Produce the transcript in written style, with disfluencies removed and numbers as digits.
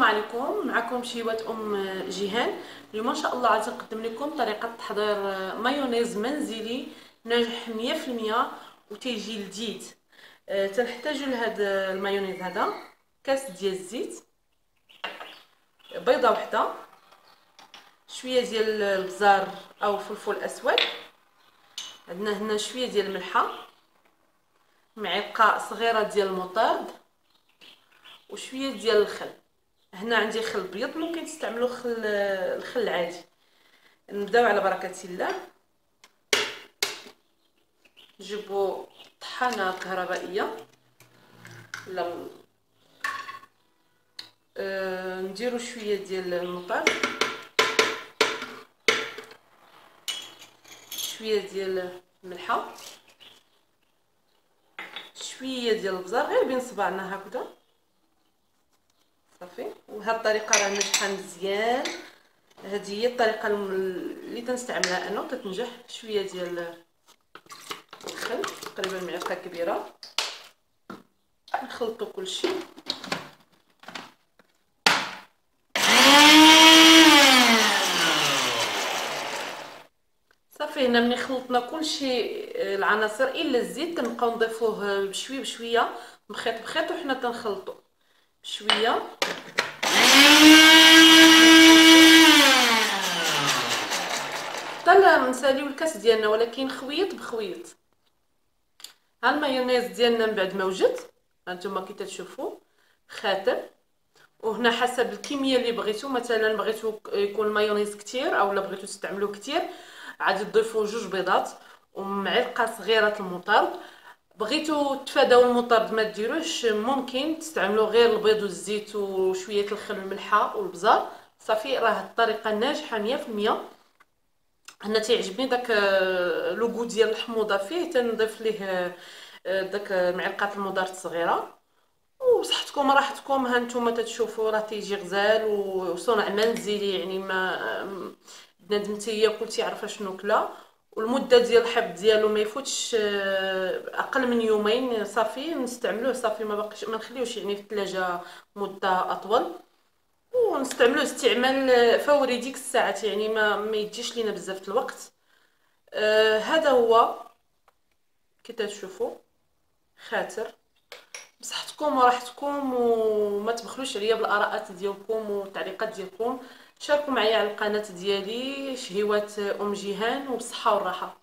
السلام عليكم. معكم شيوات جيهان. اليوم ان شاء الله غادي نقدم لكم طريقه تحضير مايونيز منزلي ناجح 100% وتيجي لذيذ. تنحتاجوا لهذا المايونيز هذا كاس ديال الزيت، بيضه وحده، شويه ديال البزار او فلفل اسود، عندنا هنا شويه ديال الملحه، معلقه صغيره ديال المطارد، وشويه ديال الخل. هنا عندي خل ابيض، ممكن تستعملوا الخل العادي. نبداو على بركه الله. نجيبوا طحانه كهربائيه ولا نديروا شويه ديال المطر، شويه ديال الملحه، شويه ديال البزار غير بين صباعنا هكذا صافي. وبهذه الطريقه راه ناجحه مزيان. هذه هي الطريقه اللي تنستعملها انا وتتنجح. شويه ديال الخل، تقريبا معلقه كبيره، نخلطوا كلشي. صافي هنا ملي خلطنا كلشي العناصر الا الزيت، كنبقاو نضيفوه بشويه بشويه بخيط بخيط، وحنا تنخلطوا بشويه حتى نساليو الكاس ديالنا، ولكن خويط بخويط. ها المايونيز ديالنا من بعد ما وجد، هانتوما كي تشوفوا خاتم. وهنا حسب الكميه اللي بغيتو، مثلا بغيتو يكون المايونيز كتير اولا بغيتو تستعملوه كتير، عادي تضيفوا 2 بيضات ومعلقه صغيره المطارد. بغيتو تفاداو المطارد ما ديروش، ممكن تستعملوا غير البيض والزيت وشويه الخل والملحه والبزار صافي. راه الطريقه ناجحه 100%. انا تيعجبني داك لوغو ديال الحموضه فيه، تنضيف ليه داك معلقه المدار الصغيره. وصحتكم راحتكم. ها نتوما تتشوفوا راه تيجي غزال وصنع منزلي، يعني ما بنادم تياكل تيعرف شنو كلا. والمده ديال الحفظ ديالو ما يفوتش اقل من يومين صافي نستعملوه صافي. ما باقيش ما نخليوش يعني في الثلاجه مده اطول، ونستعملوه استعمال فوري ديك الساعات، يعني ما يجيش لينا بزاف الوقت. هذا هو كي تشوفوا خاتر. بصحتكم وراحتكم، وما تبخلوش عليا بالاراءات ديالكم والتعليقات ديالكم. شاركوا معايا على القناه ديالي شهيوات جيهان، وبصحه والراحه.